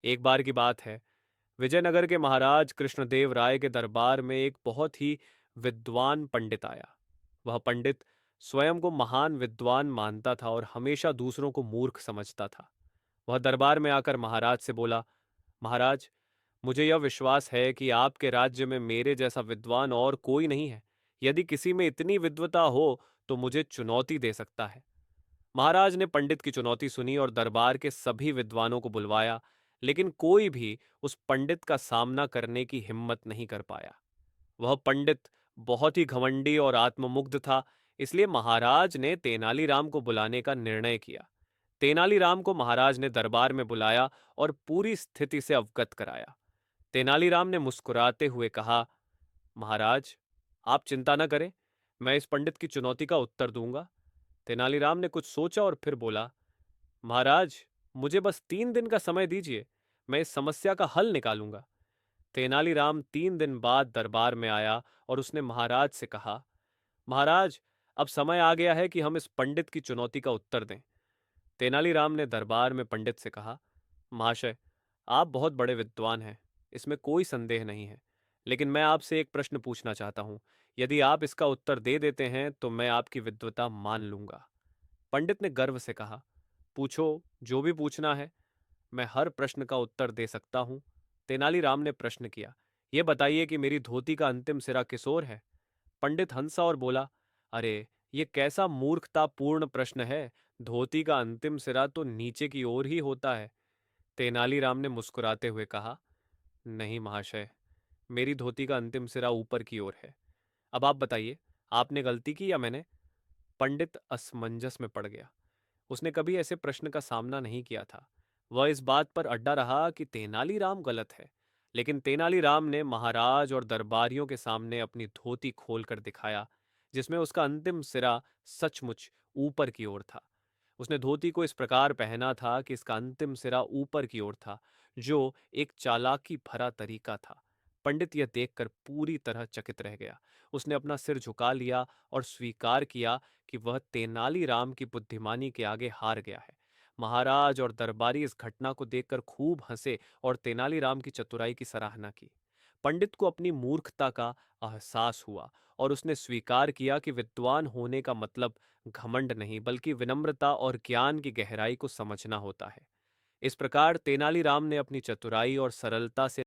एक बार की बात है, विजयनगर के महाराज कृष्णदेव राय के दरबार में एक बहुत ही विद्वान पंडित आया। वह पंडित स्वयं को महान विद्वान मानता था और हमेशा दूसरों को मूर्ख समझता था। वह दरबार में आकर महाराज से बोला, महाराज, मुझे यह विश्वास है कि आपके राज्य में मेरे जैसा विद्वान और कोई नहीं है। यदि किसी में इतनी विद्वता हो तो मुझे चुनौती दे सकता है। महाराज ने पंडित की चुनौती सुनी और दरबार के सभी विद्वानों को बुलवाया, लेकिन कोई भी उस पंडित का सामना करने की हिम्मत नहीं कर पाया। वह पंडित बहुत ही घमंडी और आत्ममुग्ध था, इसलिए महाराज ने तेनालीराम को बुलाने का निर्णय किया। तेनालीराम को महाराज ने दरबार में बुलाया और पूरी स्थिति से अवगत कराया। तेनालीराम ने मुस्कुराते हुए कहा, महाराज, आप चिंता न करें, मैं इस पंडित की चुनौती का उत्तर दूंगा। तेनालीराम ने कुछ सोचा और फिर बोला, महाराज, मुझे बस 3 दिन का समय दीजिए, मैं इस समस्या का हल निकालूंगा। तेनालीराम 3 दिन बाद दरबार में आया और उसने महाराज से कहा, महाराज, अब समय आ गया है कि हम इस पंडित की चुनौती का उत्तर दें। तेनालीराम ने दरबार में पंडित से कहा, महाशय, आप बहुत बड़े विद्वान हैं, इसमें कोई संदेह नहीं है, लेकिन मैं आपसे एक प्रश्न पूछना चाहता हूँ। यदि आप इसका उत्तर दे देते हैं तो मैं आपकी विद्वता मान लूंगा। पंडित ने गर्व से कहा, पूछो, जो भी पूछना है, मैं हर प्रश्न का उत्तर दे सकता हूँ। तेनालीराम ने प्रश्न किया, यह बताइए कि मेरी धोती का अंतिम सिरा किस ओर है? पंडित हंसा और बोला, अरे, ये कैसा मूर्खतापूर्ण प्रश्न है। धोती का अंतिम सिरा तो नीचे की ओर ही होता है। तेनालीराम ने मुस्कुराते हुए कहा, नहीं महाशय, मेरी धोती का अंतिम सिरा ऊपर की ओर है। अब आप बताइए, आपने गलती की या मैंने? पंडित असमंजस में पड़ गया। उसने कभी ऐसे प्रश्न का सामना नहीं किया था। वह इस बात पर अड्डा रहा कि तेनालीराम गलत है, लेकिन तेनालीराम ने महाराज और दरबारियों के सामने अपनी धोती खोलकर दिखाया, जिसमें उसका अंतिम सिरा सचमुच ऊपर की ओर था। उसने धोती को इस प्रकार पहना था कि इसका अंतिम सिरा ऊपर की ओर था, जो एक चालाकी भरा तरीका था। पंडित यह देखकर पूरी तरह चकित रह गया। उसने अपना सिर झुका लिया और स्वीकार किया कि वह तेनालीराम की बुद्धिमानी के आगे हार गया है। महाराज और दरबारी इस घटना को देखकर खूब हंसे और तेनालीराम की चतुराई की सराहना की। पंडित को अपनी मूर्खता का एहसास हुआ और उसने स्वीकार किया कि विद्वान होने का मतलब घमंड नहीं, बल्कि विनम्रता और ज्ञान की गहराई को समझना होता है। इस प्रकार तेनालीराम ने अपनी चतुराई और सरलता से